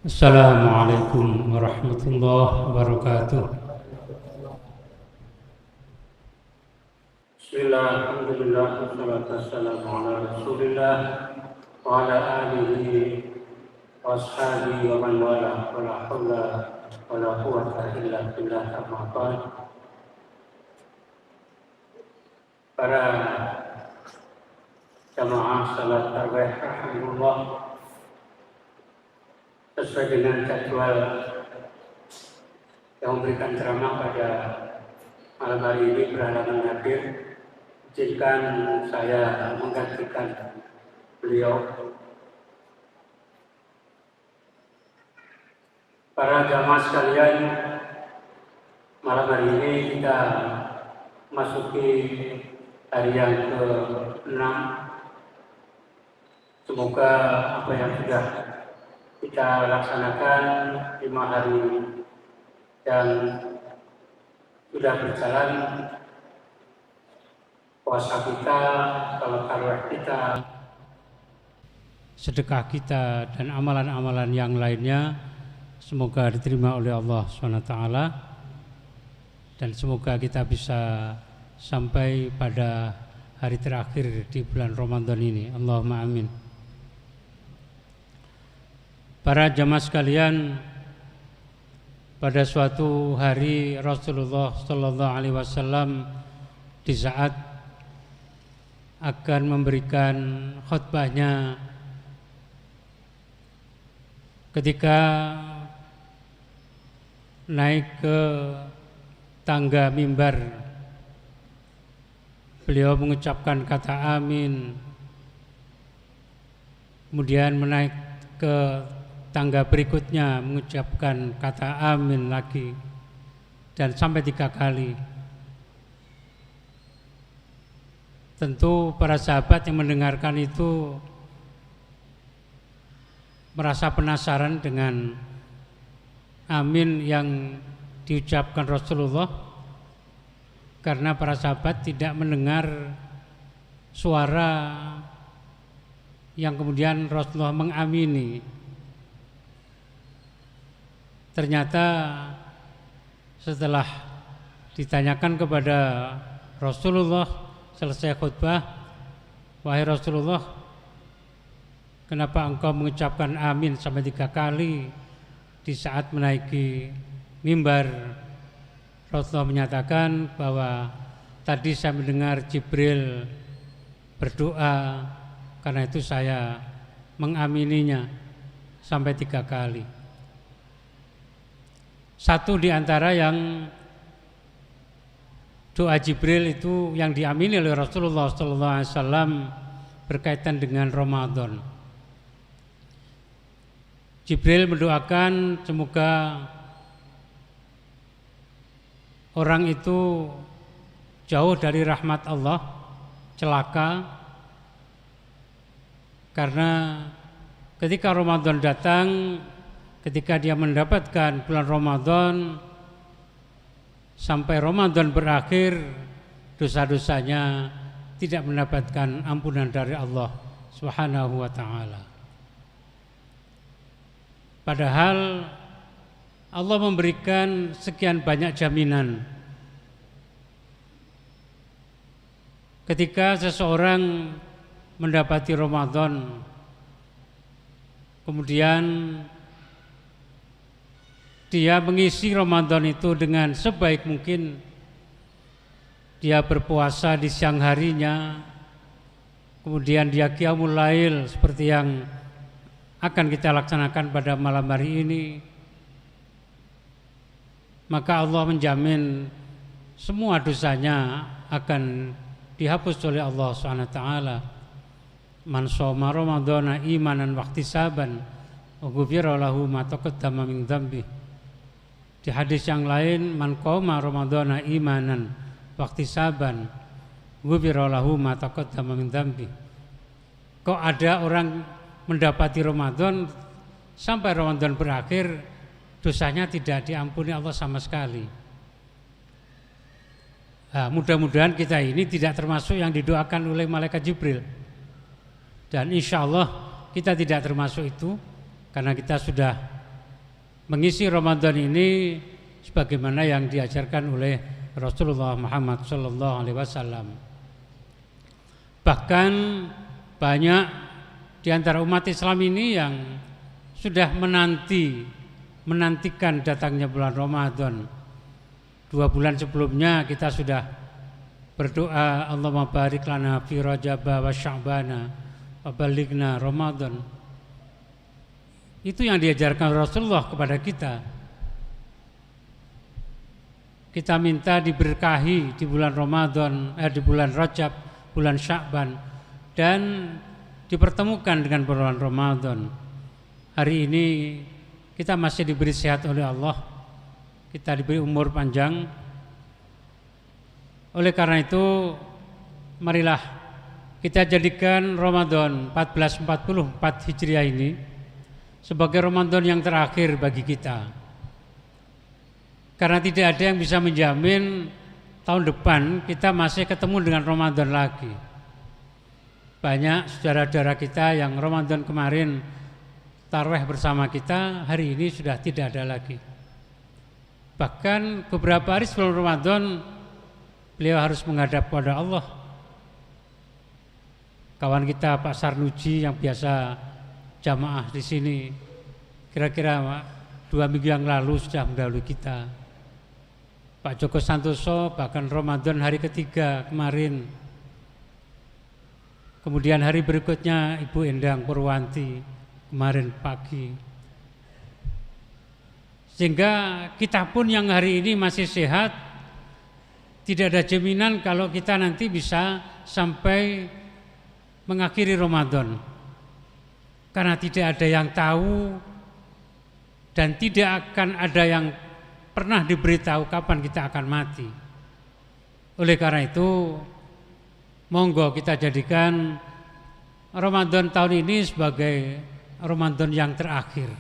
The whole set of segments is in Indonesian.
Assalamualaikum warahmatullahi wabarakatuh. Bismillah, alhamdulillah, wassalatu wassalamu ala rasulillah wa ala alihi wa ashabihi wa man wala wa la hawla wa la quwwata illa billah amma ba'd. Para jamaah salat tarawih rahimahullah, sesuai dengan jadwal yang memberikan ceramah pada malam hari ini berhalangan hadir, izinkan saya menggantikan beliau. Para jamaah sekalian, malam hari ini kita masuki hari yang ke-6. Semoga apa yang sudah kita laksanakan 5 hari yang sudah berjalan, puasa kita, salat tarawih kita, sedekah kita, dan amalan-amalan yang lainnya semoga diterima oleh Allah SWT, dan semoga kita bisa sampai pada hari terakhir di bulan Ramadan ini. Allahumma amin. Para jamaah sekalian, pada suatu hari Rasulullah Sallallahu Alaihi Wasallam di saat akan memberikan khutbahnya, ketika naik ke tangga mimbar, beliau mengucapkan kata amin, kemudian menaik ke tangga berikutnya mengucapkan kata amin lagi, dan sampai 3 kali. Tentu para sahabat yang mendengarkan itu merasa penasaran dengan amin yang diucapkan Rasulullah, karena para sahabat tidak mendengar suara yang kemudian Rasulullah mengamini. Ternyata setelah ditanyakan kepada Rasulullah selesai khutbah, wahai Rasulullah, kenapa engkau mengucapkan amin sampai 3 kali di saat menaiki mimbar? Rasulullah menyatakan bahwa tadi saya mendengar Jibril berdoa, karena itu saya mengamininya sampai 3 kali. Satu di antara yang doa Jibril itu yang diamini oleh Rasulullah SAW berkaitan dengan Ramadan. Jibril mendoakan semoga orang itu jauh dari rahmat Allah, celaka, karena ketika Ramadan datang, ketika dia mendapatkan bulan Ramadan sampai Ramadan berakhir, dosa-dosanya tidak mendapatkan ampunan dari Allah Subhanahu wa ta'ala. Padahal Allah memberikan sekian banyak jaminan. Ketika seseorang mendapati Ramadan, kemudian dia mengisi Ramadan itu dengan sebaik mungkin, dia berpuasa di siang harinya, kemudian dia qiyamul lail seperti yang akan kita laksanakan pada malam hari ini, maka Allah menjamin semua dosanya akan dihapus oleh Allah SWT. Man shoma ramadhana imanan wa ihtisaban wa ghufira lahu ma taqaddama min dzambi. Di hadis yang lain, man qoma ramadhana imanan wa ihtisaban ghufira lahu ma taqaddama min dzambi. Kok ada orang mendapati Ramadan sampai Ramadan berakhir, dosanya tidak diampuni Allah sama sekali. Nah, mudah-mudahan kita ini tidak termasuk yang didoakan oleh malaikat Jibril, dan insya Allah kita tidak termasuk itu, karena kita sudah mengisi Ramadan ini sebagaimana yang diajarkan oleh Rasulullah Muhammad sallallahu alaihi wasallam. Bahkan banyak di antara umat Islam ini yang sudah menantikan datangnya bulan Ramadan. 2 bulan sebelumnya kita sudah berdoa, Allahumma barik lana fi Rajab wa Sya'bana wa balighna Ramadan. Itu yang diajarkan Rasulullah kepada kita. Kita minta diberkahi di bulan Ramadan, di bulan Rajab, bulan Sya'ban, dan dipertemukan dengan bulan Ramadan. Hari ini kita masih diberi sehat oleh Allah, kita diberi umur panjang. Oleh karena itu, marilah kita jadikan Ramadan 1444 Hijriah ini sebagai Ramadan yang terakhir bagi kita. Karena tidak ada yang bisa menjamin tahun depan kita masih ketemu dengan Ramadan lagi. Banyak saudara-saudara kita yang Ramadan kemarin tarawih bersama kita, hari ini sudah tidak ada lagi. Bahkan beberapa hari sebelum Ramadan beliau harus menghadap kepada Allah. Kawan kita Pak Sarnuji yang biasa jamaah di sini, kira-kira 2 minggu yang lalu sudah mendahului kita. Pak Joko Santoso bahkan Ramadan hari ketiga kemarin. Kemudian hari berikutnya Ibu Endang Purwanti kemarin pagi. Sehingga kita pun yang hari ini masih sehat, tidak ada jaminan kalau kita nanti bisa sampai mengakhiri Ramadan. Karena tidak ada yang tahu dan tidak akan ada yang pernah diberitahu kapan kita akan mati. Oleh karena itu, monggo kita jadikan Ramadan tahun ini sebagai Ramadan yang terakhir.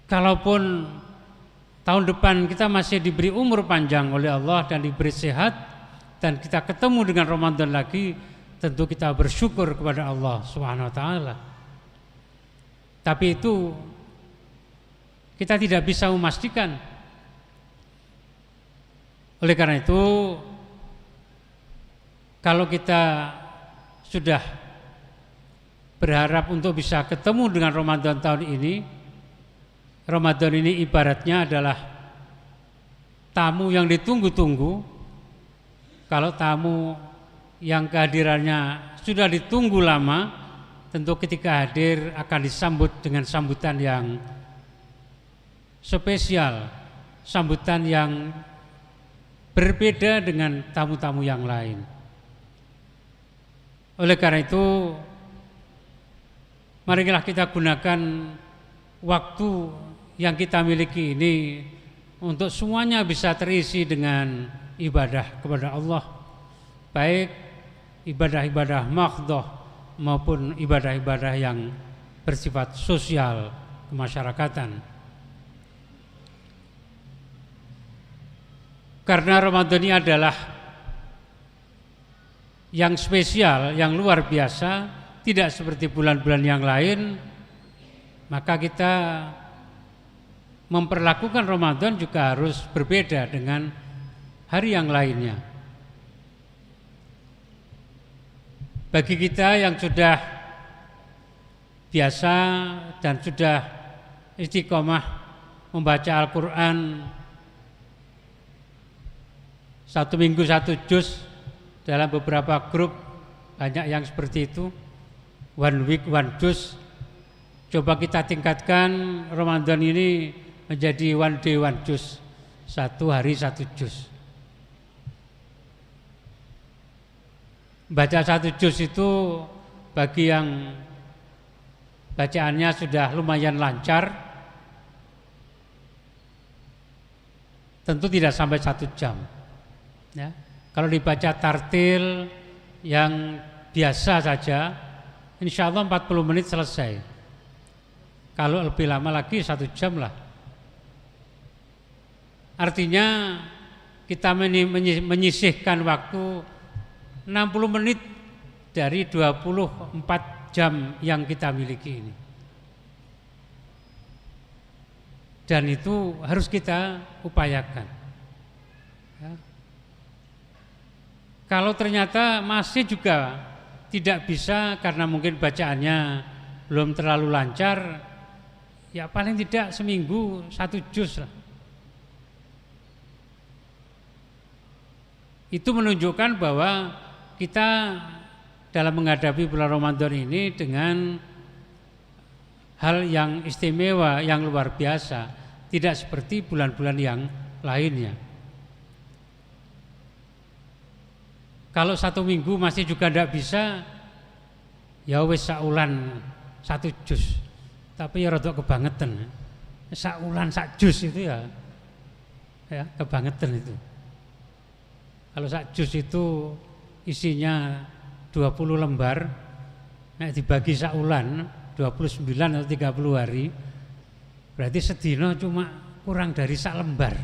Kalaupun tahun depan kita masih diberi umur panjang oleh Allah dan diberi sehat dan kita ketemu dengan Ramadan lagi, tentu kita bersyukur kepada Allah Subhanahu wa taala. Tapi itu kita tidak bisa memastikan. Oleh karena itu, kalau kita sudah berharap untuk bisa ketemu dengan Ramadan tahun ini, Ramadan ini ibaratnya adalah tamu yang ditunggu-tunggu. Kalau tamu yang kehadirannya sudah ditunggu lama, tentu ketika hadir akan disambut dengan sambutan yang spesial, sambutan yang berbeda dengan tamu-tamu yang lain. Oleh karena itu, marilah kita gunakan waktu yang kita miliki ini untuk semuanya bisa terisi dengan ibadah kepada Allah, baik ibadah-ibadah maghdoh maupun ibadah-ibadah yang bersifat sosial kemasyarakatan. Karena Ramadan ini adalah yang spesial, yang luar biasa, tidak seperti bulan-bulan yang lain, maka kita memperlakukan Ramadan juga harus berbeda dengan hari yang lainnya. Bagi kita yang sudah biasa dan sudah istiqomah membaca Al-Quran 1 minggu 1 juz, dalam beberapa grup banyak yang seperti itu, 1 week 1 juz. Coba kita tingkatkan Ramadan ini menjadi 1 day 1 juz, 1 hari 1 juz. Baca 1 juz itu bagi yang bacaannya sudah lumayan lancar, tentu tidak sampai 1 jam. Ya, kalau dibaca tartil yang biasa saja, insya Allah 40 menit selesai. Kalau lebih lama lagi 1 jam lah. Artinya kita menyisihkan waktu 60 menit dari 24 jam yang kita miliki ini. dan itu harus kita upayakan. Ya. Kalau ternyata masih juga tidak bisa karena mungkin bacaannya belum terlalu lancar, ya paling tidak seminggu 1 juz lah. Itu menunjukkan bahwa kita dalam menghadapi bulan Ramadan ini dengan hal yang istimewa, yang luar biasa, tidak seperti bulan-bulan yang lainnya. Kalau 1 minggu masih juga tidak bisa, ya wis saulan 1 juz. Tapi ya rada kebangetan. Saulan 1 juz itu ya kebangetan itu. Kalau 1 juz itu isinya 20 lembar, dibagi saulan 29 atau 30 hari, berarti sedina cuma kurang dari 1 lembar.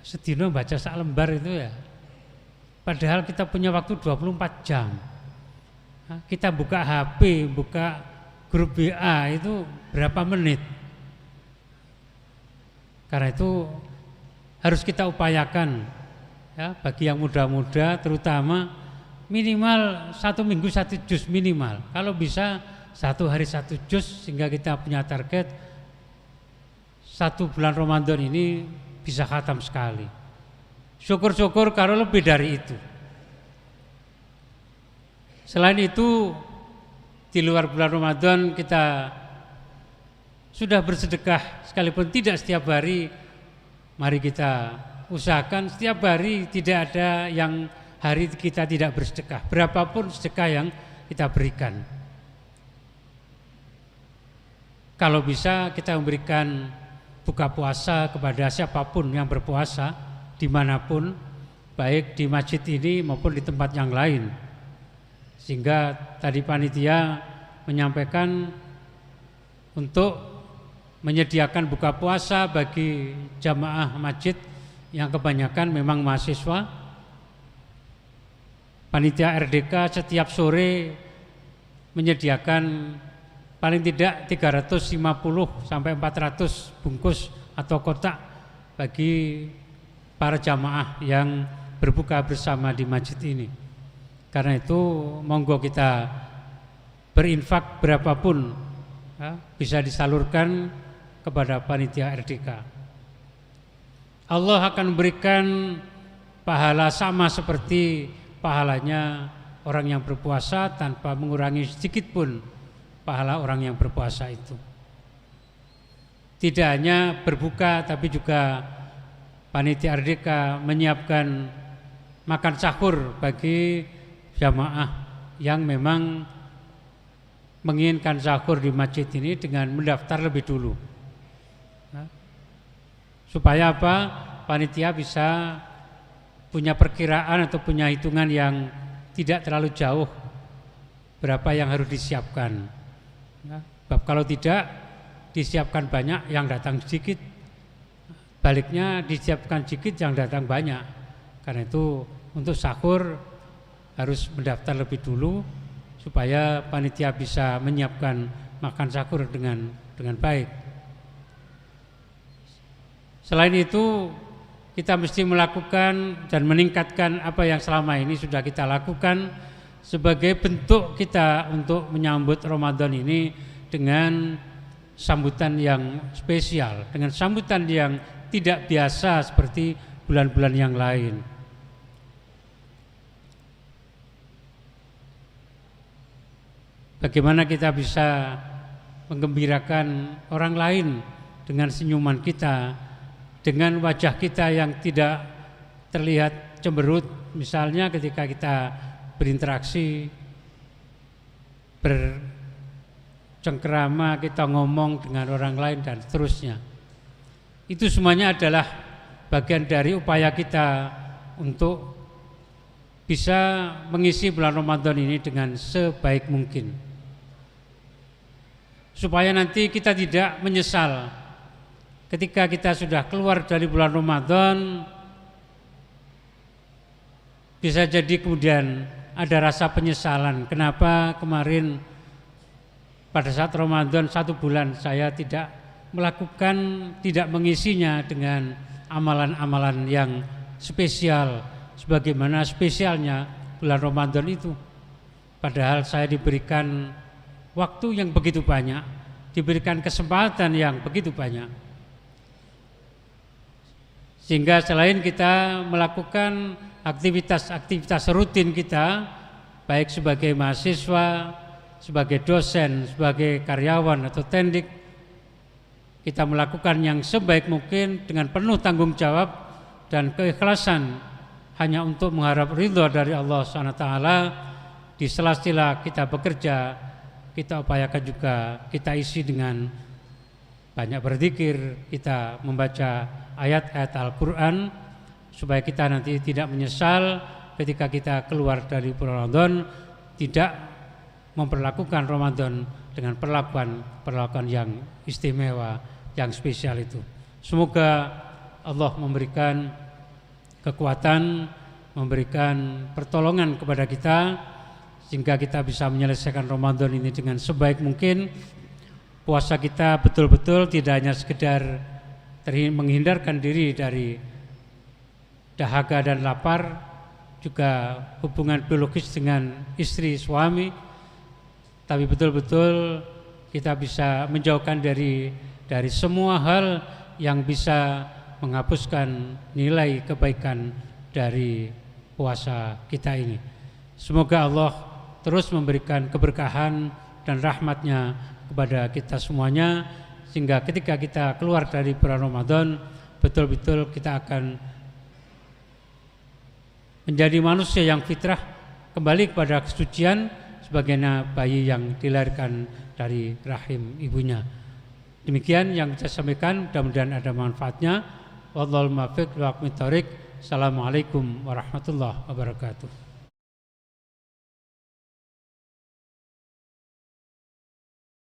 Sedina baca 1 lembar itu ya. Padahal kita punya waktu 24 jam. Kita buka HP, buka grup WA itu berapa menit. Karena itu harus kita upayakan, ya, bagi yang muda-muda terutama minimal 1 minggu 1 juz minimal. Kalau bisa 1 hari 1 juz, sehingga kita punya target 1 bulan Ramadan ini bisa khatam sekali. Syukur-syukur kalau lebih dari itu. Selain itu, di luar bulan Ramadan kita sudah bersedekah, sekalipun tidak setiap hari. Mari kita usahakan setiap hari tidak ada yang hari kita tidak bersedekah, berapapun sedekah yang kita berikan. Kalau bisa kita memberikan buka puasa kepada siapapun yang berpuasa dimanapun, baik di masjid ini maupun di tempat yang lain. Sehingga tadi panitia menyampaikan untuk menyediakan buka puasa bagi jamaah masjid yang kebanyakan memang mahasiswa. Panitia RDK setiap sore menyediakan paling tidak 350 sampai 400 bungkus atau kotak bagi para jamaah yang berbuka bersama di masjid ini. Karena itu monggo kita berinfak berapapun, ya, bisa disalurkan kepada panitia RDK. Allah akan memberikan pahala sama seperti pahalanya orang yang berpuasa tanpa mengurangi sedikit pun pahala orang yang berpuasa itu. Tidak hanya berbuka tapi juga panitia RDK menyiapkan makan sahur bagi jamaah yang memang menginginkan sahur di masjid ini dengan mendaftar lebih dulu. Supaya apa? Panitia bisa punya perkiraan atau punya hitungan yang tidak terlalu jauh berapa yang harus disiapkan. Sebab kalau tidak disiapkan banyak, yang datang sedikit. Baliknya disiapkan sedikit, yang datang banyak. Karena itu untuk sahur harus mendaftar lebih dulu supaya panitia bisa menyiapkan makan sahur dengan baik. Selain itu, kita mesti melakukan dan meningkatkan apa yang selama ini sudah kita lakukan sebagai bentuk kita untuk menyambut Ramadan ini dengan sambutan yang spesial, dengan sambutan yang tidak biasa seperti bulan-bulan yang lain. Bagaimana kita bisa menggembirakan orang lain dengan senyuman kita, dengan wajah kita yang tidak terlihat cemberut, misalnya ketika kita berinteraksi, bercengkerama, kita ngomong dengan orang lain dan seterusnya. Itu semuanya adalah bagian dari upaya kita untuk bisa mengisi bulan Ramadan ini dengan sebaik mungkin, supaya nanti kita tidak menyesal ketika kita sudah keluar dari bulan Ramadan. Bisa jadi kemudian ada rasa penyesalan, kenapa kemarin pada saat Ramadan 1 bulan saya tidak melakukan, tidak mengisinya dengan amalan-amalan yang spesial sebagaimana spesialnya bulan Ramadan itu. Padahal saya diberikan waktu yang begitu banyak, diberikan kesempatan yang begitu banyak. Sehingga selain kita melakukan aktivitas-aktivitas rutin kita, baik sebagai mahasiswa, sebagai dosen, sebagai karyawan atau tendik, kita melakukan yang sebaik mungkin dengan penuh tanggung jawab dan keikhlasan hanya untuk mengharap ridho dari Allah SWT. Di sela-sela kita bekerja, kita upayakan juga kita isi dengan banyak berzikir, kita membaca ayat-ayat Al-Quran, supaya kita nanti tidak menyesal ketika kita keluar dari bulan Ramadan, tidak memperlakukan Ramadan dengan perlakuan yang istimewa, yang spesial itu. Semoga Allah memberikan kekuatan, memberikan pertolongan kepada kita sehingga kita bisa menyelesaikan Ramadan ini dengan sebaik mungkin. Puasa kita betul-betul tidak hanya sekedar menghindarkan diri dari dahaga dan lapar, juga hubungan biologis dengan istri suami, tapi betul-betul kita bisa menjauhkan dari semua hal yang bisa menghapuskan nilai kebaikan dari puasa kita ini. Semoga Allah terus memberikan keberkahan dan rahmatnya kepada kita semuanya, sehingga ketika kita keluar dari bulan Ramadan, betul-betul kita akan menjadi manusia yang fitrah, kembali kepada kesucian sebagaimana bayi yang dilahirkan dari rahim ibunya. Demikian yang saya sampaikan, mudah-mudahan ada manfaatnya. Wallahul muwaffiq. Assalamualaikum warahmatullahi wabarakatuh.